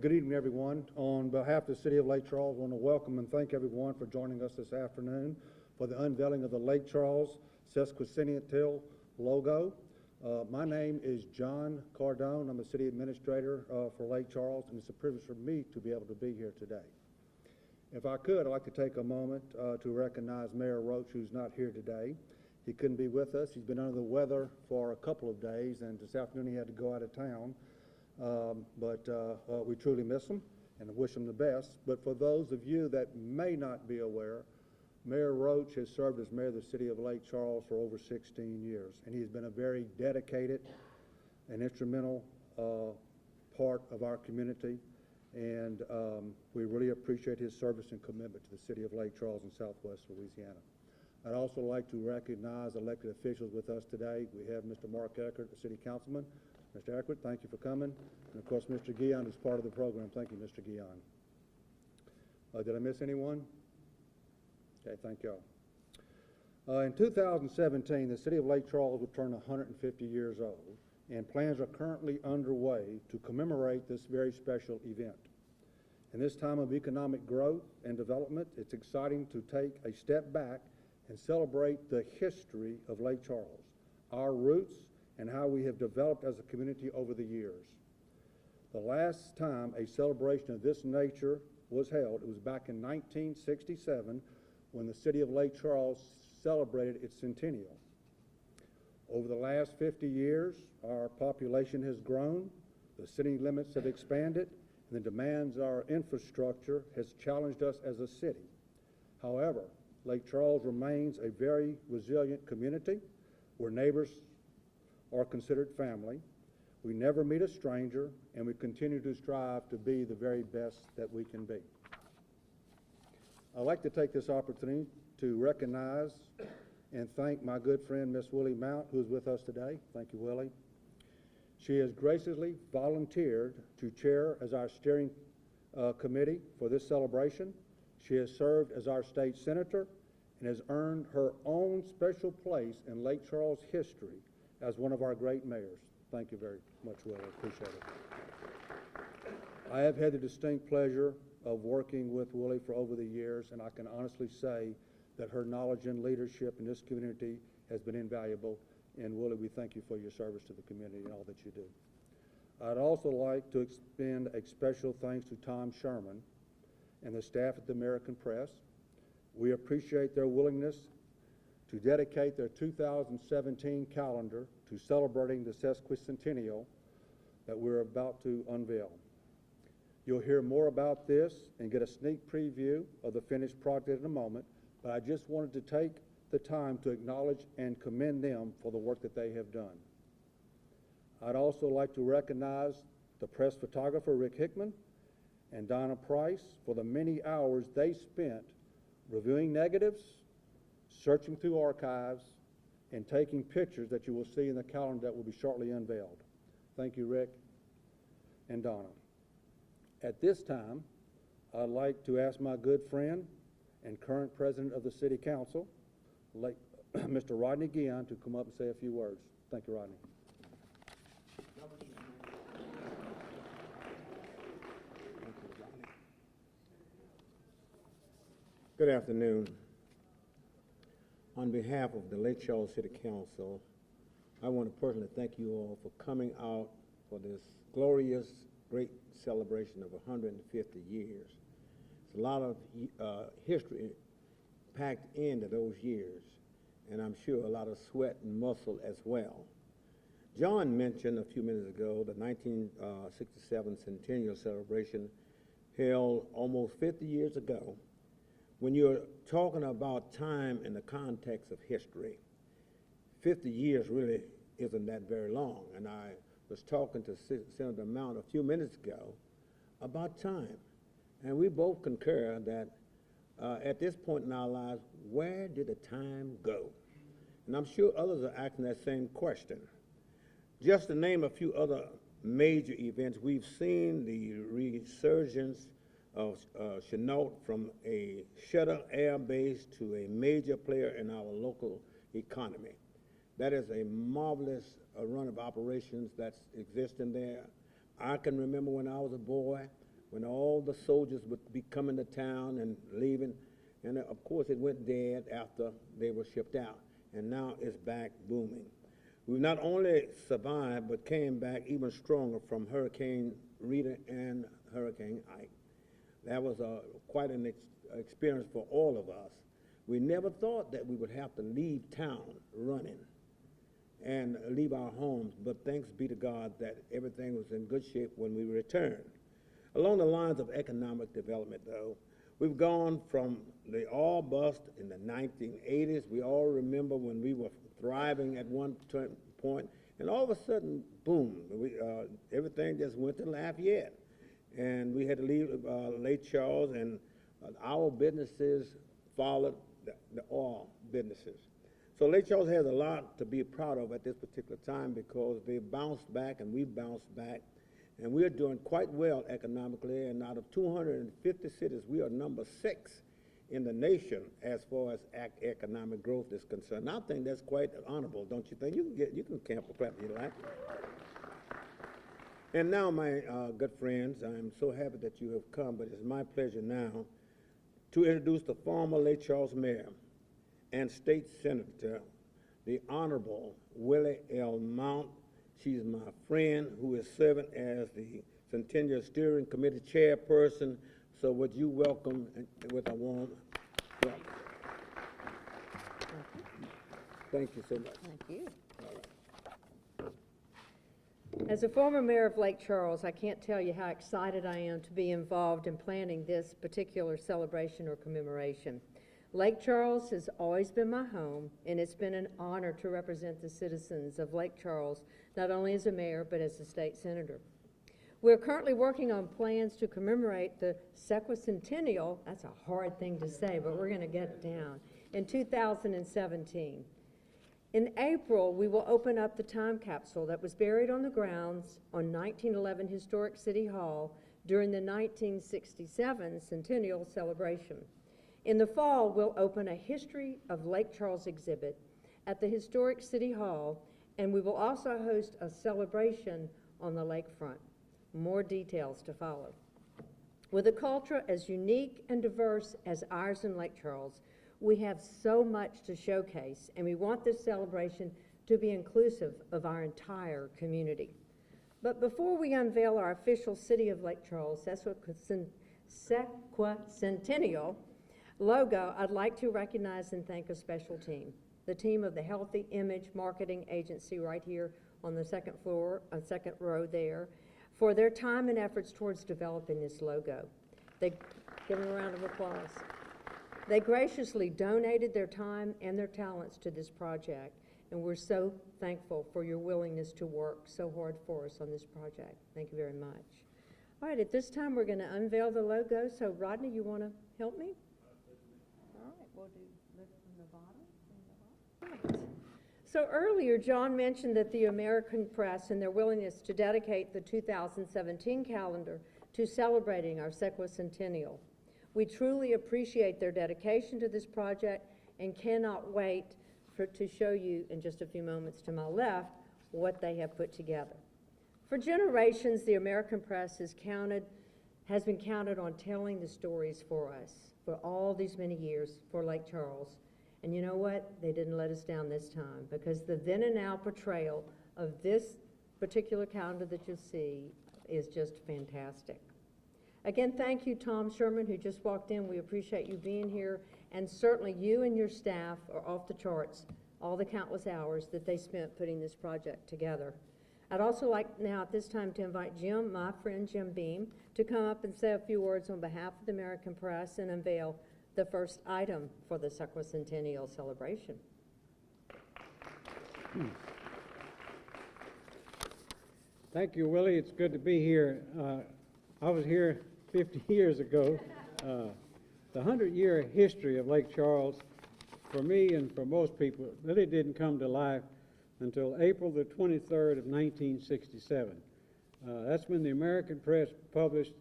Good evening, everyone. On behalf of the City of Lake Charles, I want to welcome and thank everyone for joining us this afternoon for the unveiling of the Lake Charles Sesquicentennial Logo. My name is John Cardone. I'm the City Administrator for Lake Charles, and it's a privilege for me to be able to be here today. If I could, I'd like to take a moment to recognize Mayor Roach, who's not here today. He couldn't be with us. He's been under the weather for a couple of days, and this afternoon he had to go out of town. We truly miss him and wish him the best. But for those of you that may not be aware, Mayor Roach has served as mayor of the City of Lake Charles for over 16 years, and he's been a very dedicated and instrumental part of our community, and we really appreciate his service and commitment to the City of Lake Charles in Southwest Louisiana. I'd also like to recognize elected officials with us today. We have Mr. Mark Eckert, the City Councilman. Mr. Eckert, thank you for coming. And of course, Mr. Guion is part of the program. Thank you, Mr. Guion. Did I miss anyone? Okay, thank y'all. In 2017, the City of Lake Charles will turn 150 years old, and plans are currently underway to commemorate this very special event. In this time of economic growth and development, it's exciting to take a step back and celebrate the history of Lake Charles, our roots, and how we have developed as a community over the years. The last time a celebration of this nature was held, it was back in 1967 when the City of Lake Charles celebrated its centennial. Over the last 50 years, our population has grown, the city limits have expanded, and the demands of our infrastructure has challenged us as a city. However, Lake Charles remains a very resilient community where neighbors are considered family. We never meet a stranger, and we continue to strive to be the very best that we can be. I'd like to take this opportunity to recognize and thank my good friend, Miss Willie Mount, who is with us today. Thank you, Willie. She has graciously volunteered to chair as our steering committee for this celebration. She has served as our state senator and has earned her own special place in Lake Charles history as one of our great mayors. Thank you very much, Will. I appreciate it. I have had the distinct pleasure of working with Willie for over the years, and I can honestly say that her knowledge and leadership in this community has been invaluable. And Willie, we thank you for your service to the community and all that you do. I'd also like to extend a special thanks to Tom Sherman and the staff at the American Press. We appreciate their willingness to dedicate their 2017 calendar to celebrating the Sesquicentennial that we're about to unveil. You'll hear more about this and get a sneak preview of the finished project in a moment, but I just wanted to take the time to acknowledge and commend them for the work that they have done. I'd also like to recognize the press photographer, Rick Hickman, and Donna Price for the many hours they spent reviewing negatives, searching through archives, and taking pictures that you will see in the calendar that will be shortly unveiled. Thank you, Rick and Donna. At this time, I'd like to ask my good friend and current president of the City Council, Mr. Rodney Guion, to come up and say a few words. Thank you, Rodney. Good afternoon. On behalf of the Lake Charles City Council, I want to personally thank you all for coming out for this glorious, great celebration of 150 years. It's a lot of history packed into those years, and I'm sure a lot of sweat and muscle as well. John mentioned a few minutes ago the 1967 centennial celebration held almost 50 years ago. When you're talking about time in the context of history, 50 years really isn't that very long. And I was talking to Senator Mount a few minutes ago about time. And we both concur that at this point in our lives, where did the time go? And I'm sure others are asking that same question. Just to name a few other major events, we've seen the resurgence of Chenault from a shuttle air base to a major player in our local economy. That is a marvelous run of operations that's existing there. I can remember when I was a boy, when all the soldiers would be coming to town and leaving. And of course, it went dead after they were shipped out. And now it's back booming. We've not only survived, but came back even stronger from Hurricane Rita and Hurricane Ike. That was quite an experience for all of us. We never thought that we would have to leave town running and leave our homes, but thanks be to God that everything was in good shape when we returned. Along the lines of economic development, though, we've gone from the all bust in the 1980s. We all remember when we were thriving at one point, and all of a sudden, boom, everything just went to Lafayette. And we had to leave Lake Charles, and our businesses followed the oil businesses. So Lake Charles has a lot to be proud of at this particular time because they bounced back and we bounced back. And we're doing quite well economically, and out of 250 cities, we are number 6 in the nation as far as economic growth is concerned. I think that's quite honorable, don't you think? You can camp a clap if you like. And now, my good friends, I'm so happy that you have come, but it's my pleasure now to introduce the former Lake Charles Mayor and State Senator, the Honorable Willie L. Mount. She's my friend who is serving as the Centennial Steering Committee Chairperson. So would you welcome with a warm welcome. Thank you so much. Thank you. As a former mayor of Lake Charles, I can't tell you how excited I am to be involved in planning this particular celebration or commemoration. Lake Charles has always been my home, and it's been an honor to represent the citizens of Lake Charles, not only as a mayor, but as a state senator. We're currently working on plans to commemorate the Sesquicentennial, that's a hard thing to say, but we're gonna get it down, in 2017. In April, we will open up the time capsule that was buried on the grounds on 1911 Historic City Hall during the 1967 Centennial celebration. In the fall, we'll open a History of Lake Charles exhibit at the Historic City Hall, and we will also host a celebration on the lakefront. More details to follow. With a culture as unique and diverse as ours in Lake Charles, we have so much to showcase, and we want this celebration to be inclusive of our entire community. But before we unveil our official City of Lake Charles Sesquicentennial Logo, I'd like to recognize and thank a special team, the team of the Healthy Image Marketing Agency right here on the second floor, second row there, for their time and efforts towards developing this logo. Give them a round of applause. They graciously donated their time and their talents to this project, and we're so thankful for your willingness to work so hard for us on this project. Thank you very much. All right, at this time, we're going to unveil the logo. So, Rodney, you want to help me? All right, we'll do lift from the bottom. Right. So earlier, John mentioned that the American press and their willingness to dedicate the 2017 calendar to celebrating our Sesquicentennial. We truly appreciate their dedication to this project and cannot wait to show you in just a few moments to my left what they have put together. For generations, the American press has been counted on telling the stories for us for all these many years for Lake Charles. And you know what? They didn't let us down this time, because the then and now portrayal of this particular calendar that you'll see is just fantastic. Again, thank you, Tom Sherman, who just walked in. We appreciate you being here, and certainly you and your staff are off the charts, all the countless hours that they spent putting this project together. I'd also like now at this time to invite Jim, my friend Jim Beam, to come up and say a few words on behalf of the American press and unveil the first item for the Sesquicentennial celebration. Thank you, Willie. It's good to be here. I was here 50 years ago. The 100-year history of Lake Charles, for me and for most people, really didn't come to life until April the 23rd of 1967. That's when the American press published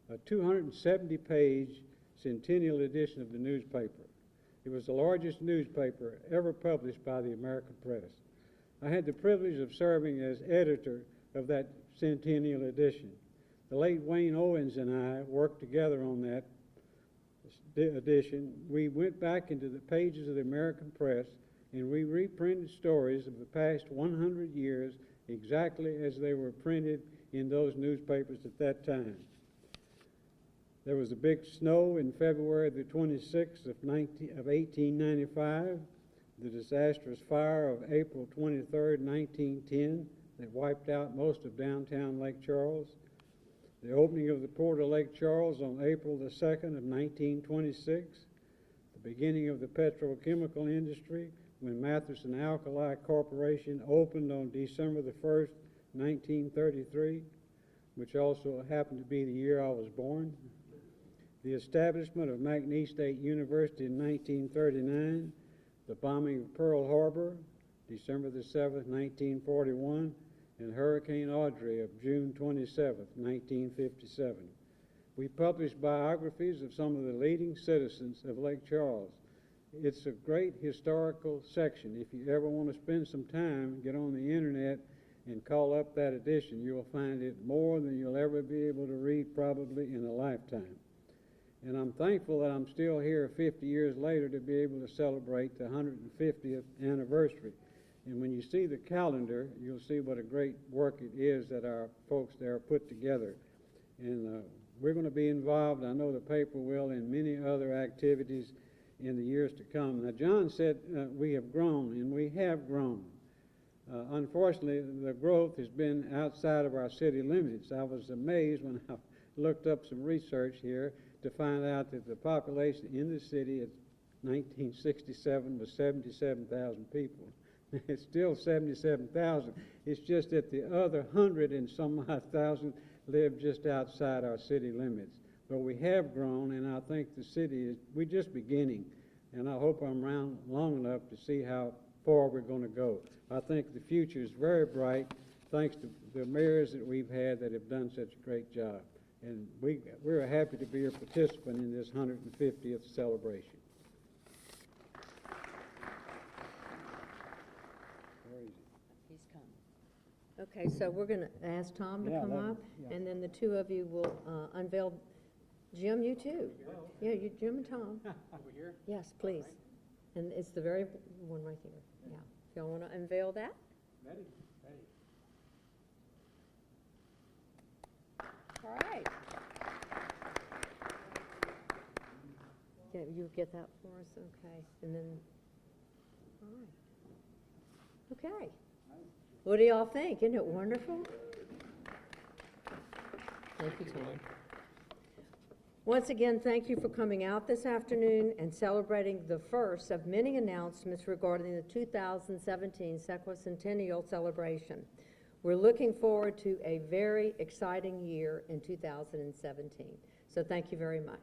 a 270-page centennial edition of the newspaper. It was the largest newspaper ever published by the American press. I had the privilege of serving as editor of that centennial edition. the late Wayne Owens and I worked together on that edition. We went back into the pages of the American press and we reprinted stories of the past 100 years exactly as they were printed in those newspapers at that time. There was a big snow in February the 26th of 1895, the disastrous fire of April 23rd, 1910, that wiped out most of downtown Lake Charles, the opening of the port of Lake Charles on April the 2nd of 1926, the beginning of the petrochemical industry when Matheson Alkali Corporation opened on December the 1st, 1933, which also happened to be the year I was born, the establishment of McNeese State University in 1939, the bombing of Pearl Harbor, December the 7th, 1941, and Hurricane Audrey of June 27th, 1957. We published biographies of some of the leading citizens of Lake Charles. It's a great historical section. If you ever want to spend some time, get on the internet and call up that edition. You'll find it more than you'll ever be able to read probably in a lifetime. And I'm thankful that I'm still here 50 years later to be able to celebrate the 150th anniversary. And when you see the calendar, you'll see what a great work it is that our folks there put together. And we're going to be involved, I know the paper will, in many other activities in the years to come. Now, John said we have grown, and we have grown. Unfortunately, the growth has been outside of our city limits. I was amazed when I looked up some research here to find out that the population in the city in 1967 was 77,000 people. It's still 77,000. It's just that the other 100 and some odd thousand live just outside our city limits. But we have grown, and I think the city is, we're just beginning. And I hope I'm around long enough to see how far we're going to go. I think the future is very bright, thanks to the mayors that we've had that have done such a great job. And we're happy to be a participant in this 150th celebration. He's coming. Okay, so we're going to ask Tom to Yeah, come let him- up, yeah. and then the two of you will unveil. Jim, you too. Yeah, you, Jim and Tom. Over here? Yes, please. And it's the very one right here. Yeah. If y'all want to unveil that? Ready? Ready. All right. Yeah, you get that for us, okay, and then, all right. Okay. What do y'all think? Isn't it wonderful? Thank you, Tom. Once again, thank you for coming out this afternoon and celebrating the first of many announcements regarding the 2017 Sesquicentennial celebration. We're looking forward to a very exciting year in 2017. So thank you very much.